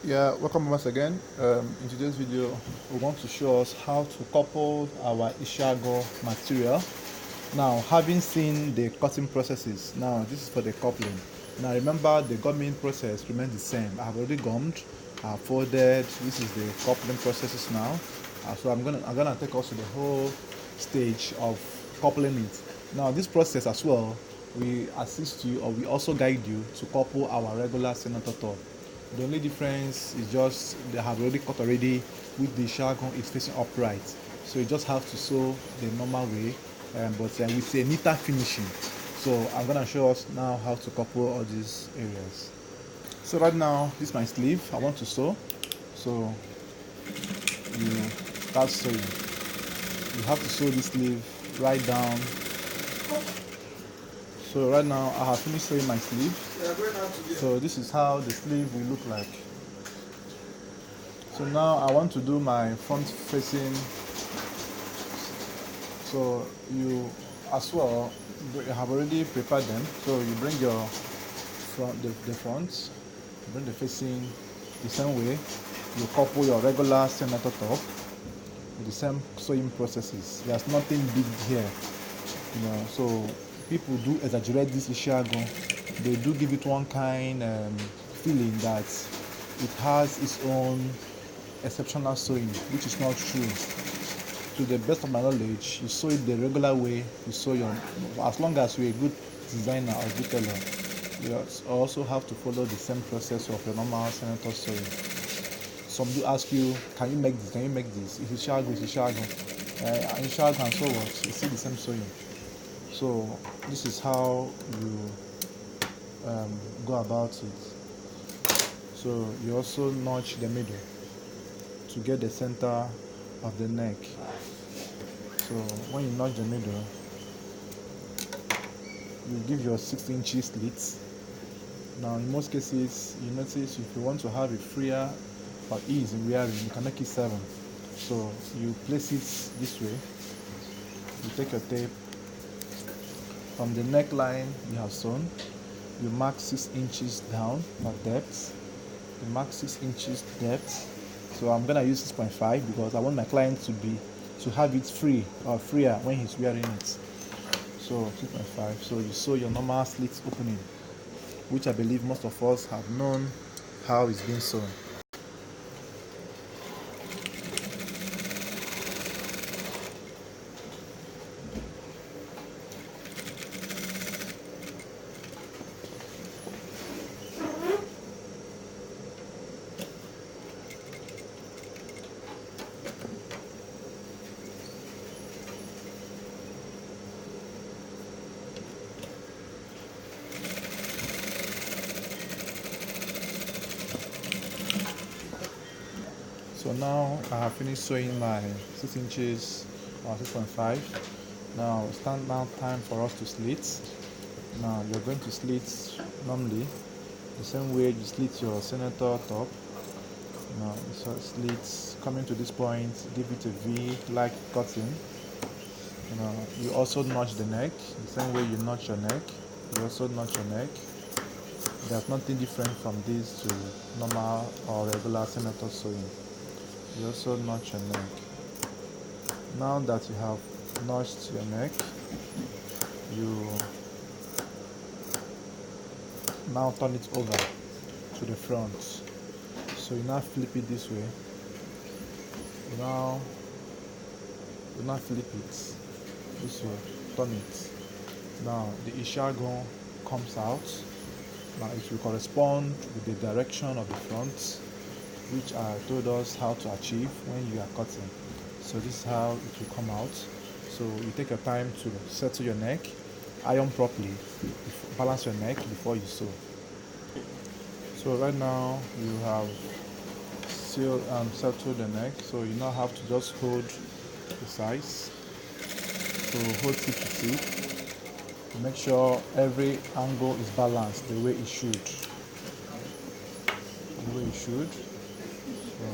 Yeah, welcome once again. In today's video, we want to show us how to couple our Ishi Agu material. Now, having seen the cutting processes, now this is for the coupling. Now, remember the gumming process remains the same. I have already gummed, I have folded. This is the coupling processes now. So I'm gonna take us to the whole stage of coupling it. Now, this process as well, we assist you or we also guide you to couple our regular senator top. The only difference is just they have already cut already with the shagon is facing upright. So you just have to sew the normal way, but with a neater finishing. So I'm gonna show us now how to couple all these areas. So right now, this is my sleeve. I want to sew. So you start sewing. You have to sew this sleeve right down. So right now I have finished sewing my sleeve. So this is how the sleeve will look like. So now I want to do my front facing. So you as well you have already prepared them. So you bring your the front, bring the facing the same way. You couple your regular senator top with the same sewing processes. There's nothing big here, So people do exaggerate this Ishi Agu. They do give it one kind feeling that it has its own exceptional sewing, which is not true. To the best of my knowledge, you sew it the regular way you sew your. As long as you're a good designer or good tailor, you also have to follow the same process of your normal senator sewing. Some do ask you, can you make this? Can you make this? If it's Ishi Agu, it's Ishi Agu. And Ishi Agu and so what? It's still the same sewing. So this is how you go about it. So you also notch the middle to get the center of the neck. So when you notch the middle, you give your 6 inch slits. Now in most cases, you notice if you want to have a freer or ease in wearing, you can make it 7. So you place it this way. You take your tape from the neckline you have sewn. You mark 6 inches down of depth. You mark 6 inches depth. So I'm gonna use 6.5 because I want my client to have it free or freer when he's wearing it. So 6.5. So you sew your normal slit opening, which I believe most of us have known how it's been sewn. So now I have finished sewing my 6 inches or 6.5. Now now time for us to slit. Now you're going to slit normally the same way you slit your senator top. Now so slit coming to this point, give it a V like cutting. You also notch the neck the same way you notch your neck. You also notch your neck. There's nothing different from this to normal or regular senator sewing. You also notch your neck. Now that you have notched your neck, you now turn it over to the front. So you now flip it this way. You now flip it this way, turn it. Now the Ishi Agu comes out. Now it will correspond with the direction of the front, which I told us how to achieve when you are cutting. So this is how it will come out. So you take your time to settle your neck, iron properly, balance your neck before you sew. So right now you have settled the neck. So you now have to just hold the sides. So hold tip to tip. Make sure every angle is balanced the way it should. The way it should. So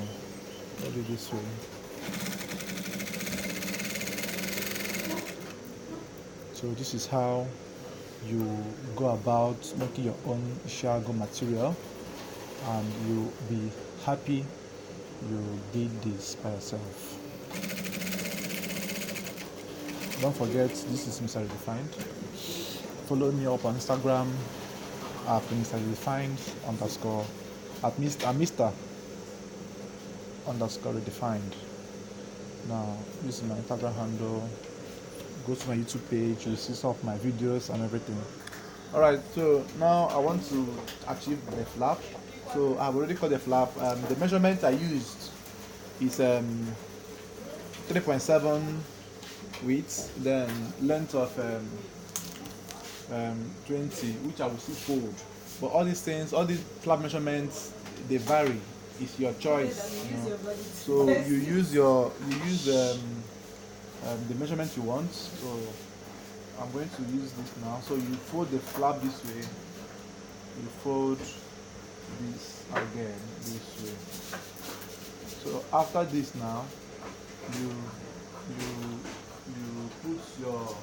hold it this way. So this is how you go about making your own Ishi Agu material. and you'll be happy you did this by yourself. Don't forget, this is Mr. Redefined. Follow me up on Instagram at Mr. Redefined underscore at Mr. underscore Redefined. Now, this is my Instagram handle. Go to my YouTube page, you'll see some of my videos and everything. Alright, so now I want to achieve the flap. So I've already cut the flap. The measurement I used is 3.7 width, then length of 20, which I will still fold. But all these things, all these flap measurements, they vary. It's your choice. So you use the measurement you want. So I'm going to use this now. So you fold the flap this way. You fold this again this way. So after this now, you put your.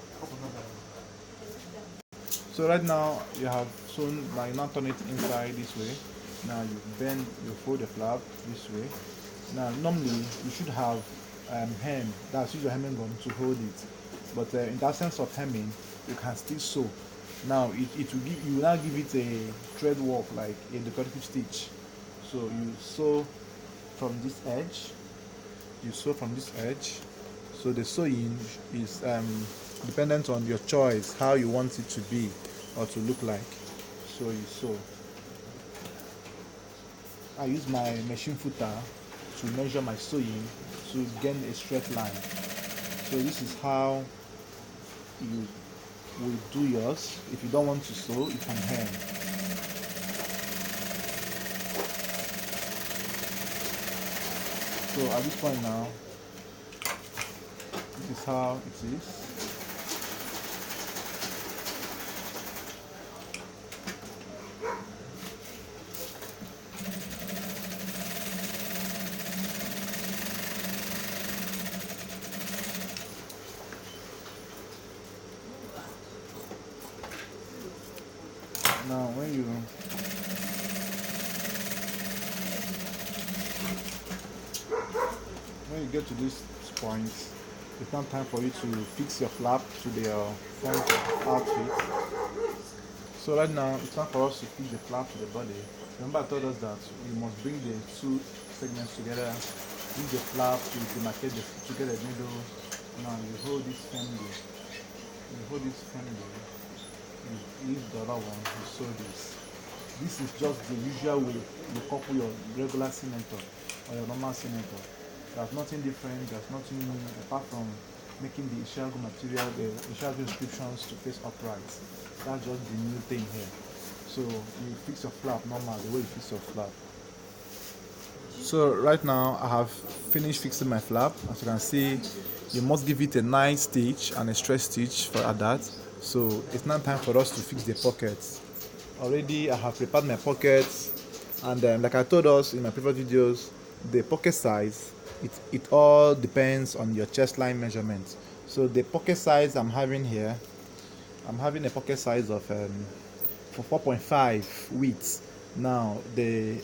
So right now you have sewn. Now you now turn it inside this way. Now you bend, you fold the flap this way. Now normally you should have hem. That's use your hemming gun to hold it. But in the absence of hemming, you can still sew. Now it will give you now give it a thread work like a decorative stitch. So you sew from this edge. You sew from this edge. So the sewing is dependent on your choice, how you want it to be or to look like. So you sew. I use my machine footer to measure my sewing to gain a straight line. So this is how you will do yours. If you don't want to sew, you can hem. So at this point now, this is how it is. Now when you get to this point, it's not time for you to fix your flap to the front outfit. So right now it's time for us to fix the flap to the body. Remember I told us that we must bring the two segments together, use the flap to demarcate to get the middle. Now you hold this firmly. You use the other one to sew this. This is just the usual way you couple your regular cementer or your normal cementer. There's nothing different, there's nothing new apart from making the Ishi Agu material, the Ishi Agu inscriptions to face upright. That's just the new thing here. So you fix your flap normal, the way you fix your flap. So right now I have finished fixing my flap. As you can see, you must give it a nice stitch and a straight stitch for that. So it's now time for us to fix the pockets. Already I have prepared my pockets, and like I told us in my previous videos, the pocket size, it all depends on your chest line measurement. So the pocket size I'm having here, I'm having a pocket size of 4.5 width. Now the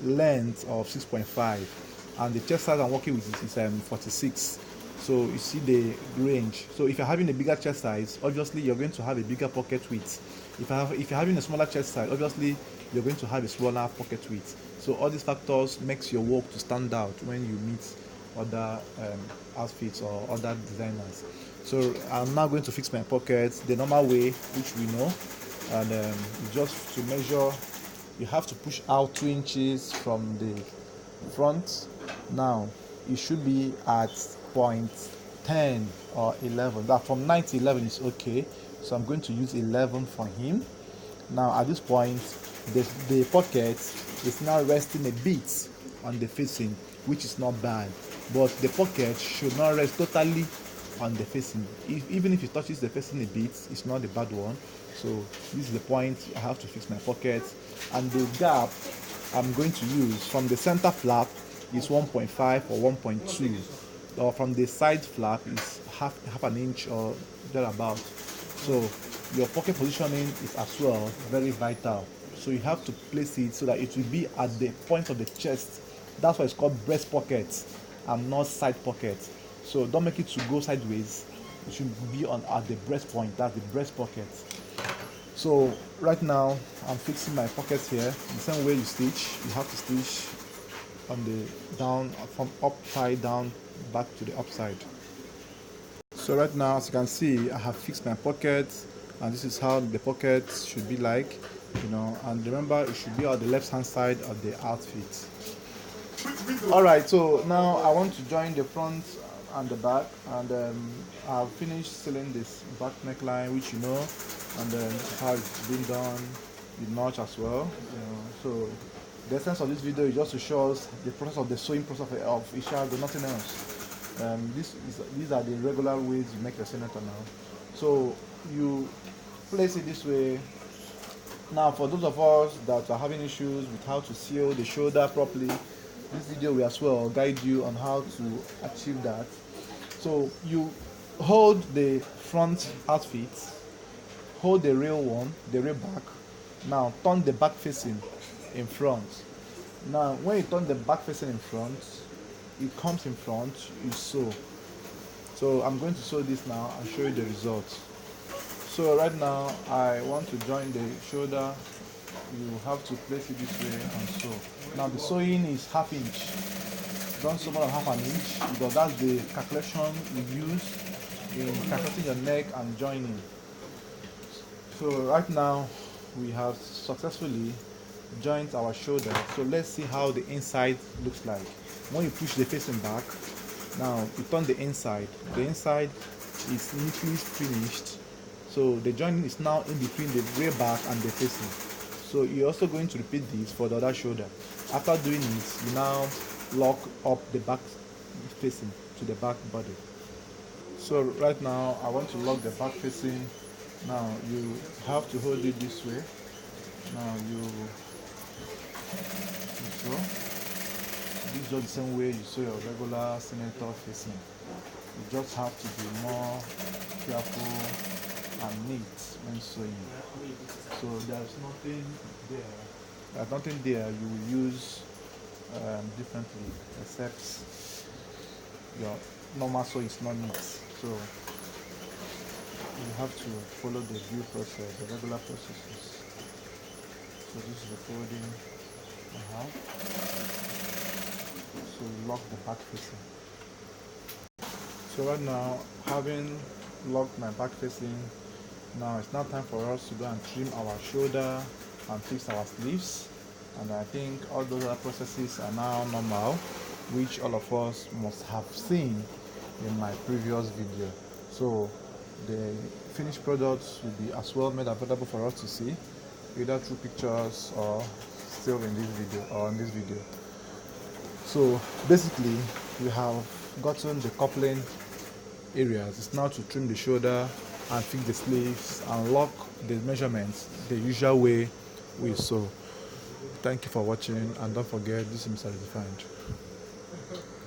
length of 6.5, and the chest size I'm working with is 46. So you see the range. So if you're having a bigger chest size, obviously you're going to have a bigger pocket width. If you're having a smaller chest size, obviously you're going to have a smaller pocket width. So all these factors makes your work to stand out when you meet other outfits or other designers. So I'm now going to fix my pockets the normal way, which we know, and just to measure, you have to push out 2 inches from the front. Now it should be at point 10 or 11. That from 9 to 11 is okay, so I'm going to use 11 for him. Now at this point, the pocket is now resting a bit on the facing, which is not bad, but the pocket should not rest totally on the facing. Even if it touches the facing a bit, it's not a bad one. So this is the point I have to fix my pocket. And the gap I'm going to use from the center flap is 1.5 or 1.2, or from the side flap is half an inch or thereabout. So your pocket positioning is as well very vital. so you have to place it so that it will be at the point of the chest. That's why it's called breast pocket and not side pocket. So don't make it to go sideways. It should be on at the breast point. That's the breast pocket. So right now I'm fixing my pockets here. The same way you stitch, you have to stitch on the down from upside down back to the upside. So right now, as you can see, I have fixed my pockets, and this is how the pockets should be like, and remember it should be on the left hand side of the outfit. Alright, so now I want to join the front and the back, and I've finished sealing this back neckline, which and then how it's been done, the notch as well. So the essence of this video is just to show us the process of the sewing process of Ishi Agu, nothing else. These are the regular ways you make your senator now. So you place it this way. Now for those of us that are having issues with how to sew the shoulder properly, this video will as well guide you on how to achieve that. So you hold the front outfit, hold the real one, the real back. Now turn the back facing in front. Now when you turn the back facing in front, it comes in front, you sew. So I'm going to sew this now and show you the results. So right now I want to join the shoulder. You have to place it this way and sew. Now the sewing is ½ inch. Don't sew more than ½ inch because that's the calculation you use in calculating your neck and joining. So right now we have successfully joined our shoulder. So let's see how the inside looks like. When you push the facing back, now you turn the inside. The inside is neatly finished. So the joining is now in between the rear back and the facing. So you're also going to repeat this for the other shoulder. After doing it, you now lock up the back facing to the back body. So right now I want to lock the back facing. Now you have to hold it this way. Now you sew. This is just the same way you sew your regular senator facing. You just have to be more careful and neat when sewing. So there's nothing there. There's nothing there you will use differently, except your normal sew is not neat. So you have to follow the due process, the regular processes. So this is the folding I have. So you lock the back facing. So right now, having locked my back facing, now it's now time for us to go and trim our shoulder and fix our sleeves. And I think all those other processes are now normal, which all of us must have seen in my previous video. So the finished products will be as well made available for us to see, either through pictures or still in this video So basically we have gotten the coupling areas. It's now to trim the shoulder and fix the sleeves and lock the measurements the usual way we sew. Thank you for watching, and don't forget, this is Mr. Redefined.